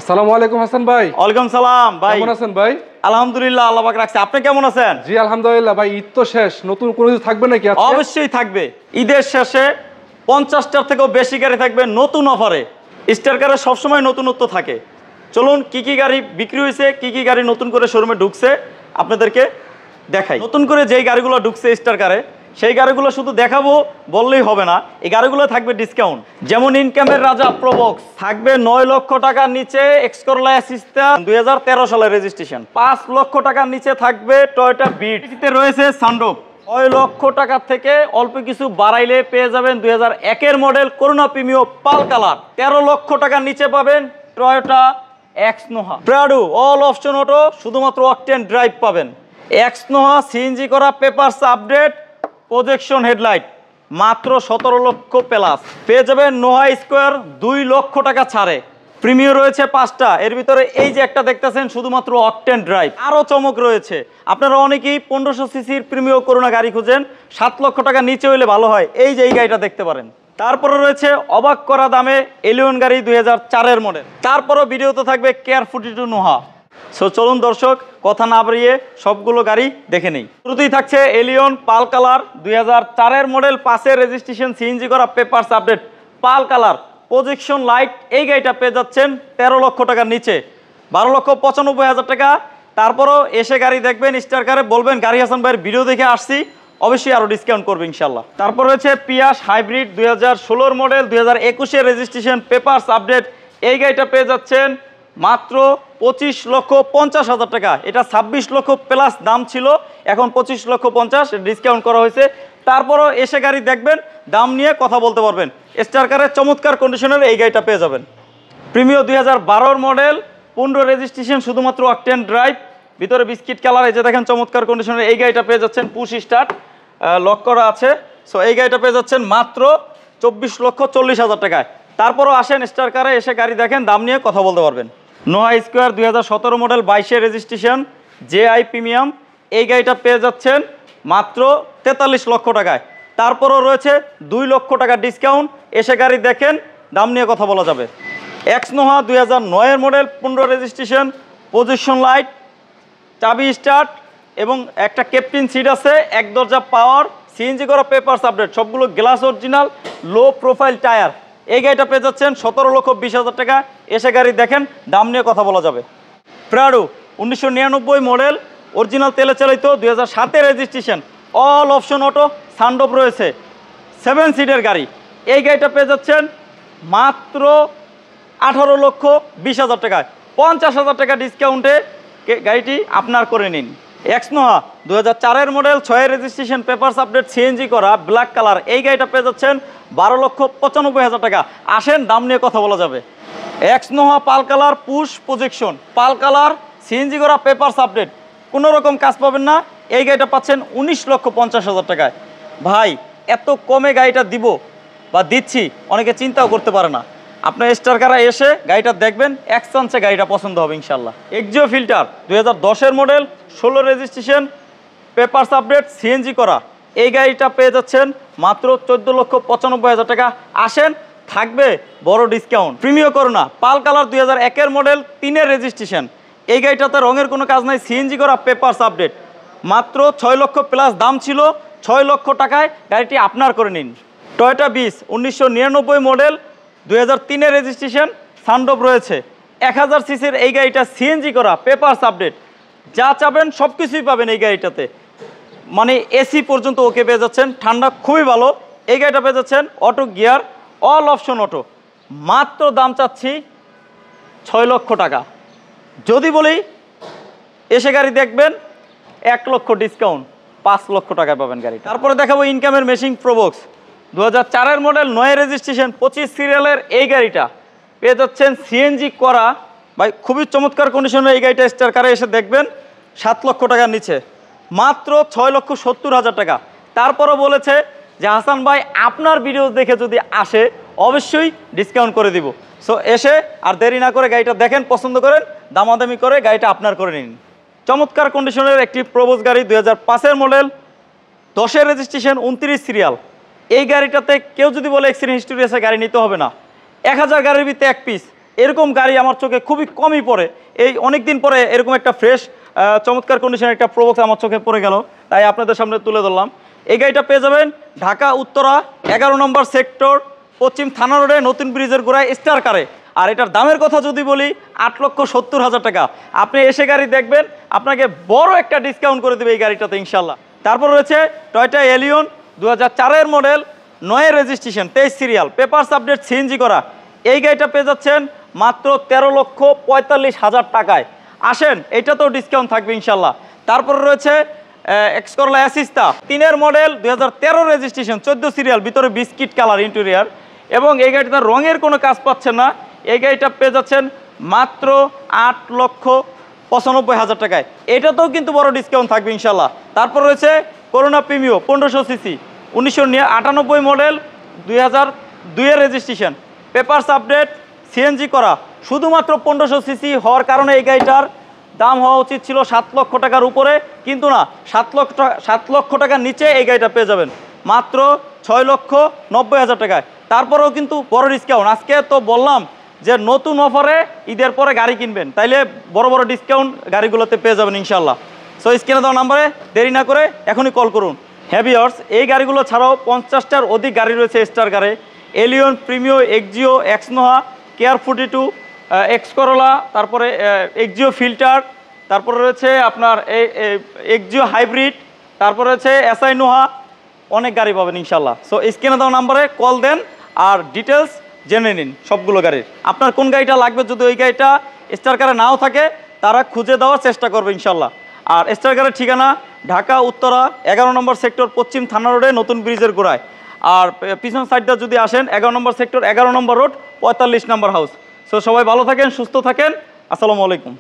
আসসালামু আলাইকুম হাসান ভাই। ওয়ালাইকুম সালাম ভাই। কেমন আছেন ভাই? আলহামদুলিল্লাহ, আল্লাহ পাক রাখছে। আপনি কেমন আছেন? জি আলহামদুলিল্লাহ ভাই। ঈদ তো শেষ, নতুন কোনো কিছু থাকবে নাকি আজকে? অবশ্যই থাকবে। ঈদের শেষে 50টার থেকেও বেশি গাড়ি থাকবে নতুন অফারে। স্টার কারে সবসময় নতুনত্ব থাকে। চলুন কি কি গাড়ি বিক্রি হয়েছে, কি কি গাড়ি নতুন করে শোরুমে ঢুকছে আপনাদেরকে দেখাই। নতুন করে যেই গাড়িগুলো ঢুকছে স্টার কারে, সেই গাড়িগুলো শুধু দেখাবো বললেই হবে না, এই গাড়িগুলো থাকবে ডিসকাউন্ট। যেমন ইনকামের রাজা প্রোবক্স থাকবে 9 লক্ষ টাকার নিচে, এক্সকরলা অ্যাসিস্টা 2013 সালের রেজিস্ট্রেশন। 5 লক্ষ টাকার নিচে থাকবে টয়োটা বিট। রয়েছে সানরুফ। 6 লক্ষ টাকা থেকে অল্প কিছু বাড়াইলে পেয়ে যাবেন 2001 মডেল করোনা প্রিমিও পাল কালার। 13 লক্ষ টাকার নিচে পাবেন Toyota x Noha. Prado all option auto, শুধুমাত্র অকটেন ড্রাইভ পাবেন। এক্স নোহা সিএনজি করা, পেপারস আপডেট, প্রজেকশন হেডলাইট, মাত্র 17 লক্ষ প্লাস। পেয়ে যাবেন নোহা স্কোয়ার 2 লক্ষ টাকা ছাড়ে। প্রিমিও রয়েছে 5টা, এর ভিতরে এই যে একটা দেখতেছেন শুধুমাত্র অকটেন ড্রাইভ। আরও চমক রয়েছে। আপনারা অনেকেই 1500 সিসির প্রিমিও করোনা গাড়ি খুঁজেন, 7 লক্ষ টাকা নিচে হইলে ভালো হয়, এই যে এই গাড়িটা দেখতে পারেন। তারপরে রয়েছে অবাক করা দামে এলিয়ন গাড়ি 2004 মডেল। তারপরও ভিডিওতে থাকবে কেয়ার 42 নোহা। সো চলুন দর্শক, কথা না বাড়িয়ে সবগুলো গাড়ি দেখে নেই। শুরুতেই থাকছে এলিয়ন পাল কালার 2004 মডেল, 5 রেজিস্ট্রেশন, সিএনজি করা, পেপারস আপডেট, পাল কালার, প্রজেকশন লাইট। এই গাড়িটা পেয়ে যাচ্ছেন 13 লক্ষ টাকার নিচে, 12,95,000 টাকা। তারপরও এসে গাড়ি দেখবেন স্টার কারে, বলবেন গাড়ি হাসান ভাইয়ের ভিডিও দেখে আসছি, অবশ্যই আরও ডিসকাউন্ট করবে ইনশাল্লাহ। তারপর রয়েছে Prius hybrid 2016 model, 2021 registration, papers update. এই গাড়িটা পেয়ে যাচ্ছেন মাত্র 25,50,000 টাকা। এটা 26 লক্ষ প্লাস দাম ছিল, এখন 25,50,000 ডিসকাউন্ট করা হয়েছে। তারপরও এসে গাড়ি দেখবেন, দাম নিয়ে কথা বলতে পারবেন। স্টার কারের চমৎকার কন্ডিশনের এই গাড়িটা পেয়ে যাবেন। প্রিমিও 2012 মডেল, 15 রেজিস্ট্রেশন, শুধুমাত্র অকটেন ড্রাইভ, ভিতরে বিস্কিট কালার। এই যে দেখেন চমৎকার কন্ডিশনের এই গাড়িটা পেয়ে যাচ্ছেন, পুশ স্টার্ট, লক করা আছে। সো এই গাড়িটা পেয়ে যাচ্ছেন মাত্র 24,40,000 টাকায়। তারপরও আসেন স্টার কারে, এসে গাড়ি দেখেন, দাম নিয়ে কথা বলতে পারবেন। Noha square 2017 model, 22 registration, JI premium. এই গাড়িটা পেয়ে যাচ্ছেন মাত্র 43 লক্ষ টাকায়। তারপরও রয়েছে 2 লক্ষ টাকা ডিসকাউন্ট, এসে গাড়ি দেখেন, দাম নিয়ে কথা বলা যাবে। X Noha 2009 model, 15 registration, position light, চাবি স্টার্ট এবং একটা ক্যাপ্টেন সিট আছে, এক দরজা পাওয়ার, সিএনজি করা, পেপারস আপডেট, সবগুলো glass original, low profile tyre. এই গাড়িটা পেয়ে যাচ্ছেন 17,20,000 টাকা, এসে গাড়ি দেখেন, দাম নিয়ে কথা বলা যাবে। প্রাডো 1999 মডেল, অরিজিনাল তেলে চালিত, 2007 registration, all option auto, sunroof রয়েছে, 7 সিটের গাড়ি। এই গাড়িটা পেয়ে যাচ্ছেন মাত্র 18,20,000 টাকায়। 50,000 টাকা ডিসকাউন্টে গাড়িটি আপনার করে নিন। X Noha 2004 model, 6 registration, papers update, CNG করা, ব্ল্যাক কালার। এই গাড়িটা পেয়ে যাচ্ছেন 12,95,000 টাকা। আসেন, দাম নিয়ে কথা বলা যাবে। এক্স নোহা পাল কালার, পুশ প্রজেকশন, পাল কালার, সিএনজি করা, পেপারস আপডেট, কোনো রকম কাজ পাবেন না। এই গাড়িটা পাচ্ছেন 19,50,000 টাকায়। ভাই, এত কমে গাড়িটা দিব বা দিচ্ছি অনেকে চিন্তাও করতে পারে না। আপনার স্টার কারা এসে গাড়িটা দেখবেন, এক চান্সে গাড়িটা পছন্দ হবে ইনশাল্লাহ। Axio filter 2010 model, 16 registration, papers update, CNG করা। এই গাড়িটা পেয়ে যাচ্ছেন মাত্র 14,95,000 টাকা। আসেন, থাকবে বড় ডিসকাউন্ট। প্রিমিও করোনা পাল কালার 2001 মডেল, 3 রেজিস্ট্রেশন। এই গাড়িটাতে রঙের কোনো কাজ নাই, সিএনজি করা, পেপারস আপডেট, মাত্র 6 লক্ষ প্লাস দাম ছিল, 6 লক্ষ টাকায় গাড়িটি আপনার করে নিন। টয়োটা বিস 1999 মডেল, 2003 রেজিস্ট্রেশন, সানরুফ রয়েছে, 1000 সিসির এই গাড়িটা, সিএনজি করা, পেপারস আপডেট, যা চাবেন সব কিছুই পাবেন এই গাড়িটাতে। মানে এসি পর্যন্ত ওকে পেয়ে যাচ্ছেন, ঠান্ডা খুবই ভালো। এই গাড়িটা পেয়ে যাচ্ছেন auto gear, all option auto, মাত্র দাম চাচ্ছি 6 লক্ষ টাকা। যদি বলি এসে গাড়ি দেখবেন, 1 লক্ষ ডিসকাউন্ট, 5 লক্ষ টাকা পাবেন গাড়ি। তারপরে দেখাবো ইনকামের মেশিন প্রোবক্স 2004 মডেল, 9 রেজিস্ট্রেশন, 25 সিরিয়ালের এই গাড়িটা পেয়ে যাচ্ছেন সিএনজি করা। ভাই, খুবই চমৎকার কন্ডিশনের এই গাড়িটা স্টার কারে এসে দেখবেন, 7 লক্ষ টাকার নিচে, মাত্র 6,70,000 টাকা। তারপরও বলেছে যে হাসান ভাই, আপনার ভিডিও দেখে যদি আসে অবশ্যই ডিসকাউন্ট করে দিব। সো এসে আর দেরি না করে গাড়িটা দেখেন, পছন্দ করেন, দামাদামি করে গাড়িটা আপনার করে নিন। চমৎকার কন্ডিশনের একটি প্রোবক্স গাড়ি, 2005 মডেল, 10 রেজিস্ট্রেশন, 29 সিরিয়াল। এই গাড়িটাতে কেউ যদি বলে অ্যাক্সিডেন্ট হিস্ট্রি আছে, গাড়ি নিতে হবে না। 1000 গাড়ির ভিতরে এক পিস, এরকম গাড়ি আমার চোখে খুবই কমই পড়ে। এই অনেক দিন পরে এরকম একটা ফ্রেশ চমৎকার কন্ডিশনের একটা প্রোবক্স আমার চোখে পড়ে গেল, তাই আপনাদের সামনে তুলে ধরলাম। এই গাড়িটা পেয়ে যাবেন ঢাকা উত্তরা 11 নম্বর সেক্টর, পশ্চিম থানা রোডে, নতুন ব্রিজের গোড়ায়, স্টার কারে। আর এটার দামের কথা যদি বলি 8,70,000 টাকা। আপনি এসে গাড়ি দেখবেন, আপনাকে বড় একটা ডিসকাউন্ট করে দেবে এই গাড়িটাতে ইনশাল্লাহ। তারপর রয়েছে টয়োটা এলিয়ন 2004-এর model, 9 registration, 23 serial, papers update, CNG করা। এই গাড়িটা পেয়ে যাচ্ছেন মাত্র 13,45,000 টাকায়। আসেন, এটা তো ডিসকাউন্ট থাকবে ইনশাল্লাহ। তারপর রয়েছে এক্স করলা অ্যাসিস্তা 3-এর মডেল, 2013 রেজিস্ট্রেশন, 14 সিরিয়াল, ভিতরে বিস্কিট কালার ইন্টেরিয়ার, এবং এই গাড়িটা রঙের কোনো কাজ পাচ্ছেন না। এই গাড়িটা পেয়ে যাচ্ছেন মাত্র 8,95,000 টাকায়। এটাতেও কিন্তু বড় ডিসকাউন্ট থাকবে ইনশাল্লাহ। তারপর রয়েছে করোনা প্রিমিও 1500 সিসি, 1998 মডেল, 2002-এর রেজিস্ট্রেশন, পেপারস আপডেট, সিএনজি করা। শুধুমাত্র 1500 সিসি হওয়ার কারণে এই গাড়িটার দাম হওয়া উচিত ছিল 7 লক্ষ টাকার উপরে, কিন্তু না, 7 লক্ষ টাকার নিচে এই গাড়িটা পেয়ে যাবেন মাত্র 6,90,000 টাকায়। তারপরেও কিন্তু বড় ডিসকাউন্ট। আজকে তো বললাম যে নতুন অফারে ঈদের পরে গাড়ি কিনবেন, তাইলে বড় বড় ডিসকাউন্ট গাড়িগুলোতে পেয়ে যাবেন ইনশাল্লাহ। সো স্ক্রিনে দেওয়া নাম্বারে দেরি না করে এখনই কল করুন। হ্যাভিয়ার্স, এই গাড়িগুলো ছাড়াও 50টার অধিক গাড়ি রয়েছে স্টার কারে। এলিয়ন, প্রিমিও, এক্সজিও, এক্সনোহা, কেয়ার 42, এক্স করোলা, তারপরে এক্সজিও ফিল্টার, তারপরে রয়েছে আপনার এক্সজিও হাইব্রিড, তারপরে রয়েছে এসআই নোহা, অনেক গাড়ি পাবেন ইনশাল্লাহ। সো স্ক্রিনে দেওয়া নাম্বারে কল দেন আর ডিটেলস জেনে নিন সবগুলো গাড়ির। আপনার কোন গাড়িটা লাগবে, যদি ওই গাড়িটা স্টার কারে নাও থাকে তারা খুঁজে দেওয়ার চেষ্টা করবে ইনশাল্লাহ। আর স্টার কারের ঠিকানা ঢাকা উত্তরা 11 নম্বর সেক্টর, পশ্চিম থানা রোডে, নতুন ব্রিজের গোড়ায়। আর পিছন সাইডটা যদি আসেন 11 নম্বর সেক্টর, 11 নম্বর রোড, 45 নম্বর হাউস। সো সবাই ভালো থাকেন, সুস্থ থাকেন, আসসালামু আলাইকুম।